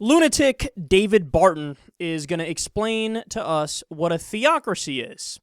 Lunatic David Barton is going to explain to us what a theocracy is.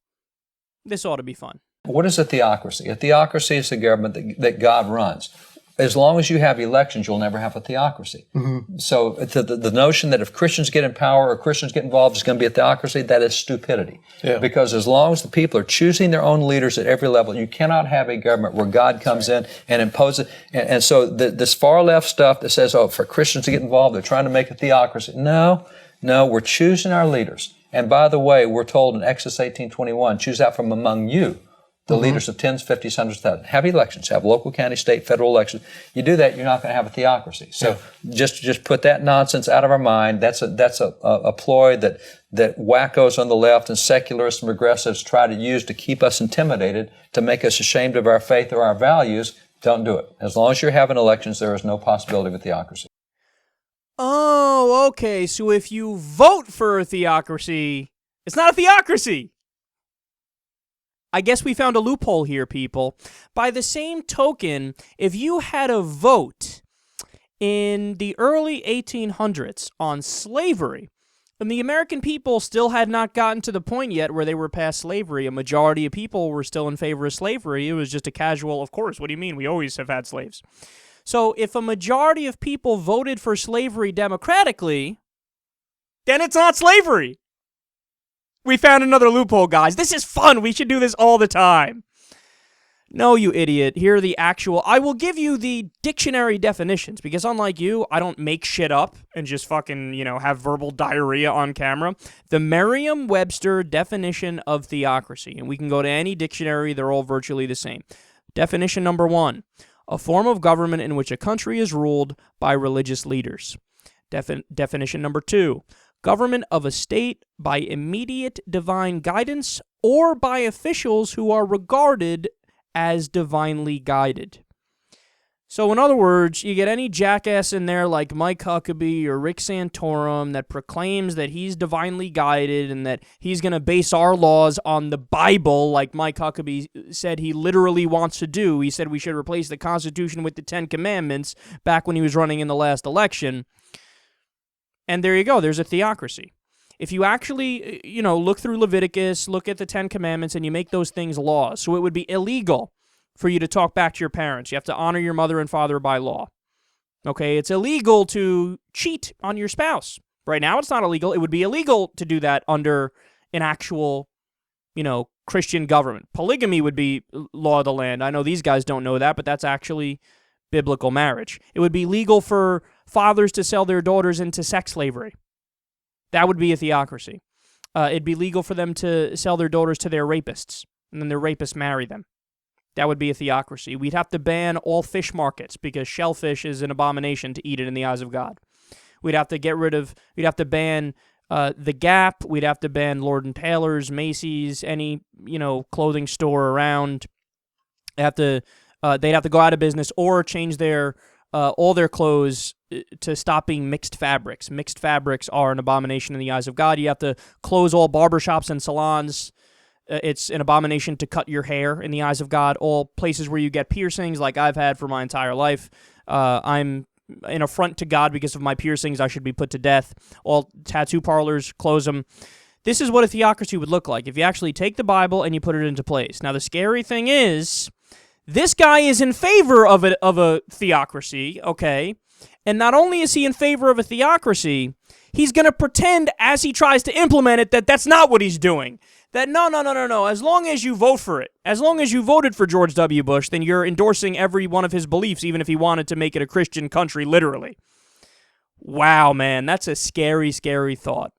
This ought to be fun. What is a theocracy? A theocracy is the government that God runs. As long as you have elections, you'll never have a theocracy. Mm-hmm. So the notion that if Christians get in power or Christians get involved, it's going to be a theocracy, that is stupidity. Yeah. Because as long as the people are choosing their own leaders at every level, you cannot have a government where God comes in and imposes. And so this far left stuff that says, for Christians to get involved, they're trying to make a theocracy. No, we're choosing our leaders. And by the way, we're told in Exodus 18:21, choose out from among you the leaders of tens, 50s, hundreds, thousands. Have elections. Have local, county, state, federal elections. You do that, you're not going to have a theocracy. So just put that nonsense out of our mind. That's a ploy that wackos on the left and secularists and progressives try to use to keep us intimidated, to make us ashamed of our faith or our values. Don't do it. As long as you're having elections, there is no possibility of a theocracy. Oh, okay. So if you vote for a theocracy, it's not a theocracy. I guess we found a loophole here, people. By the same token, if you had a vote in the early 1800s on slavery, and the American people still had not gotten to the point yet where they were past slavery, a majority of people were still in favor of slavery. It was just a casual, of course, what do you mean? We always have had slaves. So if a majority of people voted for slavery democratically, then it's not slavery. We found another loophole, guys. This is fun. We should do this all the time. No, you idiot. Here are the actual... I will give you the dictionary definitions, because unlike you, I don't make shit up and just fucking, have verbal diarrhea on camera. The Merriam-Webster definition of theocracy, and we can go to any dictionary, they're all virtually the same. Definition number 1, a form of government in which a country is ruled by religious leaders. Definition number 2, government of a state by immediate divine guidance or by officials who are regarded as divinely guided. So in other words, you get any jackass in there like Mike Huckabee or Rick Santorum that proclaims that he's divinely guided and that he's going to base our laws on the Bible, like Mike Huckabee said he literally wants to do. He said we should replace the Constitution with the Ten Commandments back when he was running in the last election. And there you go. There's a theocracy. If you actually, look through Leviticus, look at the Ten Commandments, and you make those things laws. So it would be illegal for you to talk back to your parents. You have to honor your mother and father by law. Okay? It's illegal to cheat on your spouse. Right now, it's not illegal. It would be illegal to do that under an actual, Christian government. Polygamy would be law of the land. I know these guys don't know that, but that's actually biblical marriage. It would be legal for fathers to sell their daughters into sex slavery. That would be a theocracy. It'd be legal for them to sell their daughters to their rapists, and then their rapists marry them. That would be a theocracy. We'd have to ban all fish markets because shellfish is an abomination to eat it in the eyes of God. We'd have to ban the Gap. We'd have to ban Lord & Taylor's, Macy's, any, clothing store around. They'd have to go out of business or change their all their clothes to stop being mixed fabrics. Mixed fabrics are an abomination in the eyes of God. You have to close all barbershops and salons. It's an abomination to cut your hair in the eyes of God. All places where you get piercings, like I've had for my entire life. I'm an affront to God because of my piercings. I should be put to death. All tattoo parlors, close them. This is what a theocracy would look like if you actually take the Bible and you put it into place. Now, the scary thing is, this guy is in favor of a theocracy, okay? And not only is he in favor of a theocracy, he's going to pretend as he tries to implement it that that's not what he's doing. That no. As long as you vote for it, as long as you voted for George W. Bush, then you're endorsing every one of his beliefs, even if he wanted to make it a Christian country, literally. Wow, man, that's a scary, scary thought.